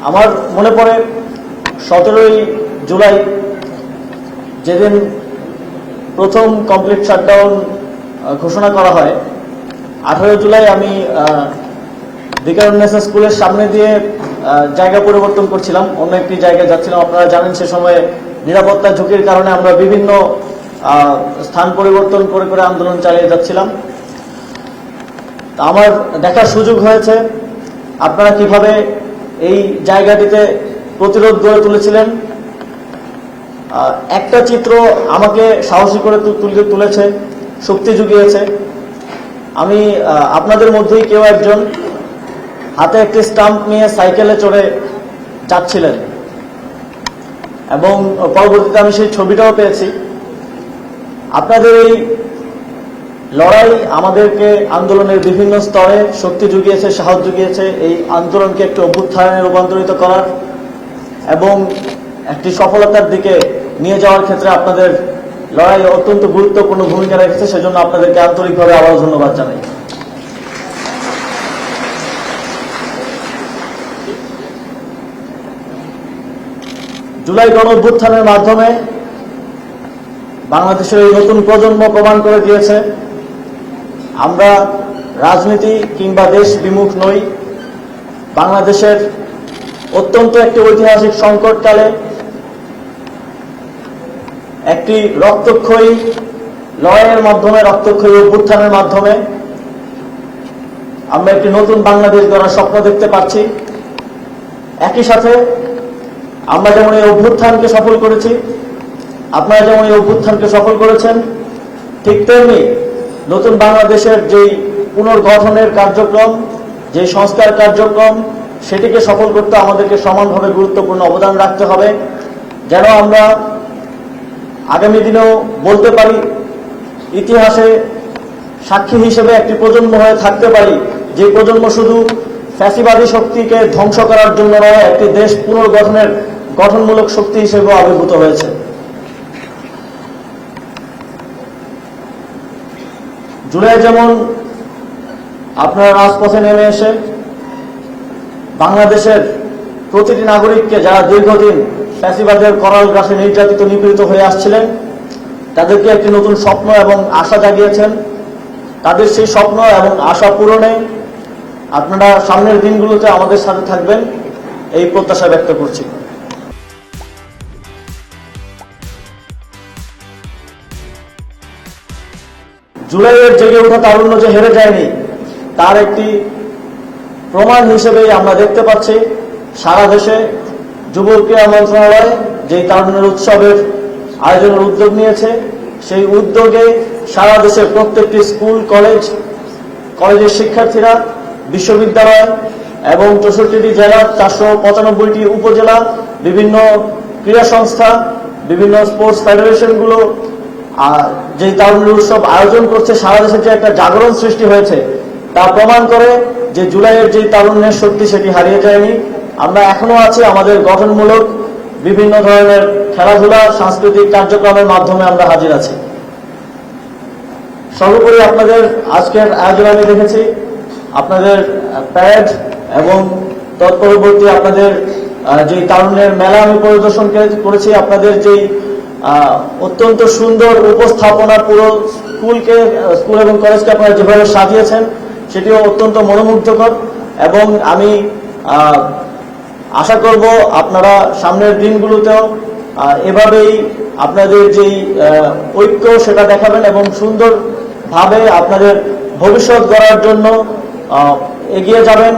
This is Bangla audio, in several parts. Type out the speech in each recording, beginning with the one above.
আমার মনে পড়ে 17ই জুলাই যেদিন প্রথম কমপ্লিট শাটডাউন ঘোষণা করা হয়। 18 জুলাই আমি ভিকারুন্নেসা স্কুলের সামনে দিয়ে জায়গা পরিবর্তন করছিলাম, অন্য একটি জায়গায় যাচ্ছিলাম। আপনারা জানেন সে সময় নিরাপত্তা ঝুঁকির কারণে আমরা বিভিন্ন স্থান পরিবর্তন করে করে আন্দোলন চালিয়ে যাচ্ছিলাম। আমার দেখার সুযোগ হয়েছে আপনারা কিভাবে এই জায়গাটিতে প্রতিরোধ গড়ে তুলেছিলেন। একটা চিত্র আমাকে সাহসী করে তুলেছে, শক্তি জুগিয়েছে। আমি আপনাদের মধ্যেই কেউ একজন হাতে একটি স্টাম্প নিয়ে সাইকেলে চড়ে যাচ্ছিলেন এবং পরবর্তীতে আমি সেই ছবিটাও পেয়েছি। আপনাদের এই লড়াই আমাদেরকে আন্দোলনের বিভিন্ন স্তরে শক্তি জুগিয়েছে, সাহস জুগিয়েছে এই আন্দোলনকে একটি অভ্যুত্থানে রূপান্তরিত করার এবং একটি সফলতার দিকে নিয়ে যাওয়ার ক্ষেত্রে আপনাদের লড়াই অত্যন্ত গুরুত্বপূর্ণ ভূমিকা রেখেছে। সেজন্য আপনাদেরকে আন্তরিকভাবে আবারও ধন্যবাদ জানাই। জুলাই গণ অভ্যুত্থানের মাধ্যমে বাংলাদেশের এই নতুন প্রজন্ম প্রমাণ করে দিয়েছে আমরা রাজনীতি কিংবা দেশ বিমুখ নই। বাংলাদেশের অত্যন্ত একটি ঐতিহাসিক সংকটকালে একটি রক্তক্ষয়ী লড়াইয়ের মাধ্যমে, রক্তক্ষয়ী অভ্যুত্থানের মাধ্যমে আমরা একটি নতুন বাংলাদেশ গড়ার স্বপ্ন দেখতে পাচ্ছি। একই সাথে আমরা যেমন এই অভ্যুত্থানকে সফল করেছি, আপনারা যেমন এই অভ্যুত্থানকে সফল করেছেন, ঠিক তেমনি নতুন বাংলাদেশের যেই পুনর্গঠনের কার্যক্রম, যে সংস্কার কার্যক্রম, সেটিকে সফল করতে আমাদেরকে সমানভাবে গুরুত্বপূর্ণ অবদান রাখতে হবে, যেন আমরা আগামী দিনেও বলতে পারি, ইতিহাসে সাক্ষী হিসেবে একটি প্রজন্ম হয়ে থাকতে পারি, যে প্রজন্ম শুধু ফ্যাসিবাদী শক্তিকে ধ্বংস করার জন্য নয়, একটি দেশ পুনর্গঠনের গঠনমূলক শক্তি হিসেবেও আবির্ভূত হয়েছে। জুলাই যেমন আপনারা রাজপথে নেমে এসে বাংলাদেশের প্রতিটি নাগরিককে, যারা দীর্ঘদিন ফ্যাসিবাদের করাল গ্রাসে নির্যাতিত নিপীড়িত হয়ে আসছিলেন, তাদেরকে একটি নতুন স্বপ্ন এবং আশা জাগিয়েছেন। তাদের সেই স্বপ্ন এবং আশা পূরণে আপনারা সামনের দিনগুলোতে আমাদের সাথে থাকবেন, এই প্রত্যাশা ব্যক্ত করছি। জুলাইয়ের জেগে ওঠা তারুণ্য যে হেরে যায়নি, তার একটি প্রমাণ হিসেবেই আমরা দেখতে পাচ্ছি সারা দেশে যুব ক্রীড়া মন্ত্রণালয় যেই তারুণ্যের উৎসবের আয়োজনের উদ্যোগ নিয়েছে, সেই উদ্যোগে সারা দেশের প্রত্যেকটি স্কুল, কলেজের শিক্ষার্থীরা, বিশ্ববিদ্যালয় এবং 64টি জেলা, 495টি উপজেলা, বিভিন্ন ক্রীড়া সংস্থা, বিভিন্ন স্পোর্টস ফেডারেশনগুলো যে তারুণ্যের উৎসব আয়োজন করছে, সারা দেশে যে একটা জাগরণ সৃষ্টি হয়েছে, তা প্রমাণ করে যে জুলাইয়ের যে তারুণ্যের শক্তি সেটি হারিয়ে যায়নি। আমরা এখনো আছি, আমাদের গঠনমূলক বিভিন্ন ধরনের খেলাধুলা, সাংস্কৃতিক কার্যক্রমের মাধ্যমে আমরা হাজির আছি। সর্বোপরি আপনাদের আজকের আয়োজন আমি দেখেছি, আপনাদের প্যারেড এবং তৎপরবর্তী আপনাদের যে তারুণ্যের মেলা আমি পরিদর্শন করেছি। আপনাদের যেই অত্যন্ত সুন্দর উপস্থাপনা, পুরো স্কুল এবং কলেজকে আপনারা যেভাবে সাজিয়েছেন, সেটিও অত্যন্ত মনোমুগ্ধকর এবং আমি আশা করব আপনারা সামনের দিনগুলোতেও এভাবেই আপনাদের যেই ঐক্য সেটা দেখাবেন এবং সুন্দরভাবে আপনাদের ভবিষ্যৎ গড়ার জন্য এগিয়ে যাবেন।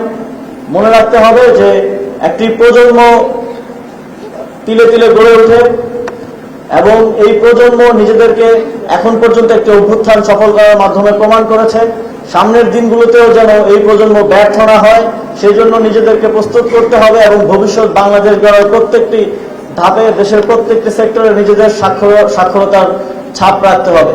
মনে রাখতে হবে যে একটি প্রজন্ম তিলে তিলে গড়ে ওঠে এবং এই প্রজন্ম নিজেদেরকে এখন পর্যন্ত একটি অভ্যুত্থান সফল করার মাধ্যমে প্রমাণ করেছে। সামনের দিনগুলোতেও যেন এই প্রজন্ম ব্যর্থ না হয়, সেই জন্য নিজেদেরকে প্রস্তুত করতে হবে এবং ভবিষ্যৎ বাংলাদেশ গড়ার প্রত্যেকটি ধাপে দেশের প্রত্যেকটি সেক্টরে নিজেদের সাক্ষরতার ছাপ রাখতে হবে।